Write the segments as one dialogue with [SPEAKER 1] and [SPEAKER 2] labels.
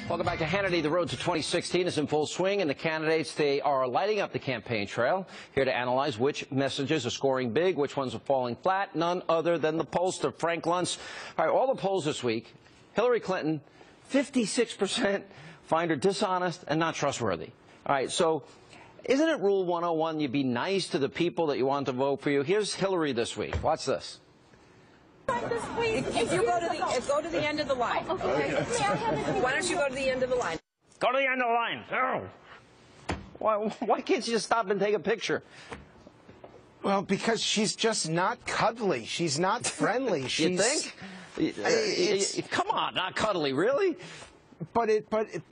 [SPEAKER 1] Welcome back to Hannity. The road to 2016 is in full swing, and the candidates, they are lighting up the campaign trail. Here to analyze which messages are scoring big, which ones are falling flat, none other than the pollster, Frank Luntz. All right, all the polls this week, Hillary Clinton, 56% find her dishonest and not trustworthy. All right, so isn't it Rule 101, you be nice to the people that you want to vote for you? Here's Hillary this week. Watch this.
[SPEAKER 2] If you go to the end of the line. Okay. Why don't you go to the end of the line?
[SPEAKER 1] Go to the end of the line. Oh. Why can't you just stop and take a picture?
[SPEAKER 3] Well, because she's just not cuddly. She's not friendly.
[SPEAKER 1] You think? Come on, not cuddly, really?
[SPEAKER 3] But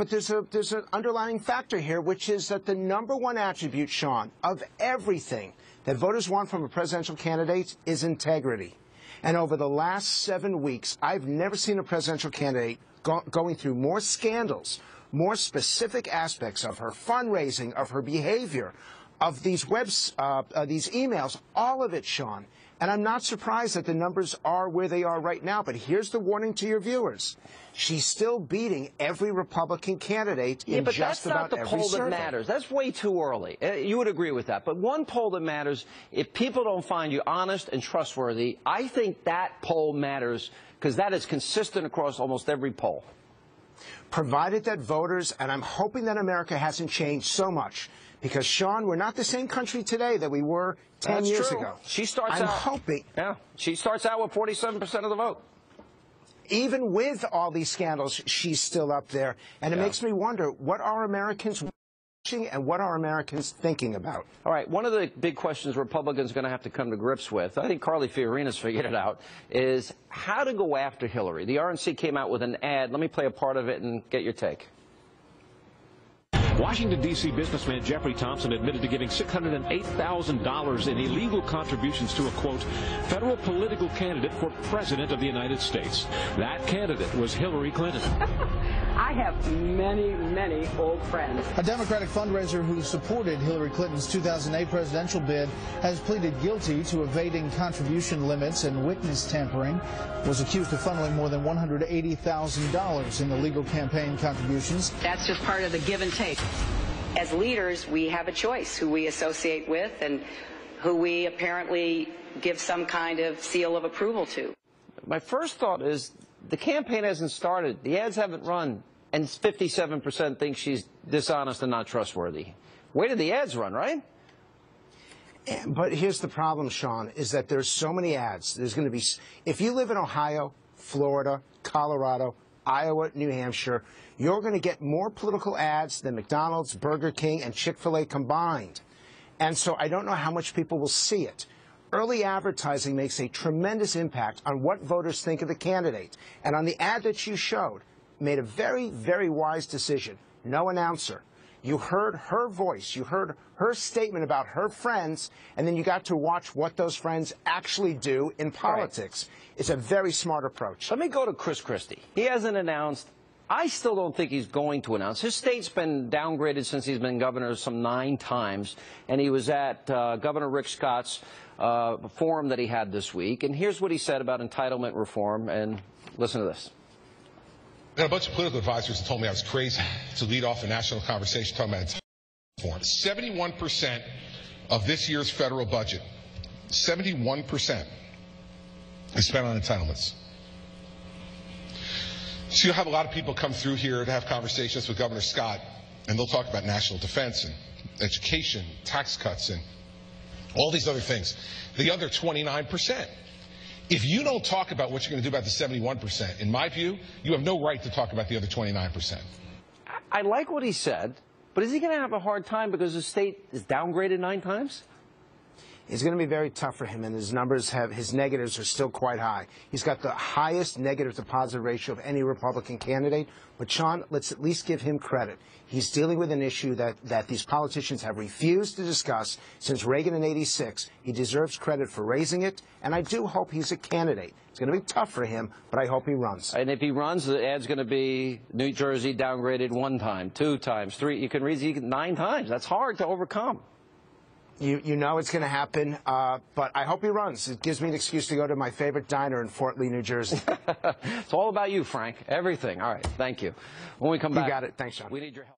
[SPEAKER 3] there's an underlying factor here, which is that the #1 attribute, Sean, of everything that voters want from a presidential candidate is integrity. And over the last 7 weeks, I've never seen a presidential candidate going through more scandals, more specific aspects of her fundraising, of her behavior, of these these emails, all of it, Sean. And I'm not surprised that the numbers are where they are right now. But here's the warning to your viewers. She's still beating every Republican candidate in just about every survey. Yeah, but that's not the poll that matters.
[SPEAKER 1] That's way too early. You would agree with that. But one poll that matters, if people don't find you honest and trustworthy, I think that poll matters because that is consistent across almost every poll.
[SPEAKER 3] Provided that voters, and I'm hoping that America hasn't changed so much, because, Sean, we're not the same country today that we were 10 years ago.
[SPEAKER 1] She starts
[SPEAKER 3] I'm hoping.
[SPEAKER 1] Yeah, she starts out with 47% of the vote.
[SPEAKER 3] Even with all these scandals, she's still up there. And it makes me wonder, what are Americans watching and what are Americans thinking about?
[SPEAKER 1] All right, one of the big questions Republicans are going to have to come to grips with, I think Carly Fiorina's figured it out, is how to go after Hillary. The RNC came out with an ad. Let me play a part of it and get your take.
[SPEAKER 4] Washington, D.C. businessman Jeffrey Thompson admitted to giving $608,000 in illegal contributions to a, quote, federal political candidate for president of the United States. That candidate was Hillary Clinton.
[SPEAKER 2] I have many, many old friends.
[SPEAKER 5] A Democratic fundraiser who supported Hillary Clinton's 2008 presidential bid has pleaded guilty to evading contribution limits and witness tampering, was accused of funneling more than $180,000 in illegal campaign contributions.
[SPEAKER 2] That's just part of the give and take. As leaders, we have a choice who we associate with and who we apparently give some kind of seal of approval to.
[SPEAKER 1] My first thought is the campaign hasn't started. The ads haven't run. And 57% think she's dishonest and not trustworthy. Where did the ads run, right?
[SPEAKER 3] But here's the problem, Sean, is that there's so many ads. There's going to be, if you live in Ohio, Florida, Colorado, Iowa, New Hampshire, you're going to get more political ads than McDonald's, Burger King, and Chick-fil-A combined. And so I don't know how much people will see it. Early advertising makes a tremendous impact on what voters think of the candidate. And on the ad that you showed, made a very, very wise decision. No announcer. You heard her voice. You heard her statement about her friends, and then you got to watch what those friends actually do in politics. Right. It's a very smart approach.
[SPEAKER 1] Let me go to Chris Christie. He hasn't announced. I still don't think he's going to announce. His state's been downgraded since he's been governor some 9 times, and he was at Governor Rick Scott's forum that he had this week. And here's what he said about entitlement reform, and listen to this.
[SPEAKER 6] I got a bunch of political advisors that told me I was crazy to lead off a national conversation talking about entitlement reform. 71% of this year's federal budget, 71% is spent on entitlements. So you'll have a lot of people come through here to have conversations with Governor Scott, and they'll talk about national defense and education, tax cuts, and all these other things. The other 29%. If you don't talk about what you're going to do about the 71%, in my view, you have no right to talk about the other 29%.
[SPEAKER 1] I like what he said, but is he going to have a hard time because his state is downgraded 9 times?
[SPEAKER 3] It's going to be very tough for him, and his negatives are still quite high. He's got the highest negative to positive ratio of any Republican candidate. But, Sean, let's at least give him credit. He's dealing with an issue that these politicians have refused to discuss since Reagan in '86. He deserves credit for raising it, and I do hope he's a candidate. It's going to be tough for him, but I hope he runs.
[SPEAKER 1] And if he runs, the ad's going to be New Jersey downgraded 1 time, 2 times, 3. You can read 9 times. That's hard to overcome.
[SPEAKER 3] You know it's going to happen, but I hope he runs. It gives me an excuse to go to my favorite diner in Fort Lee, New Jersey.
[SPEAKER 1] It's all about you, Frank. Everything. All right. Thank you. When we come back.
[SPEAKER 3] You got it. Thanks, Sean.
[SPEAKER 1] We need your help.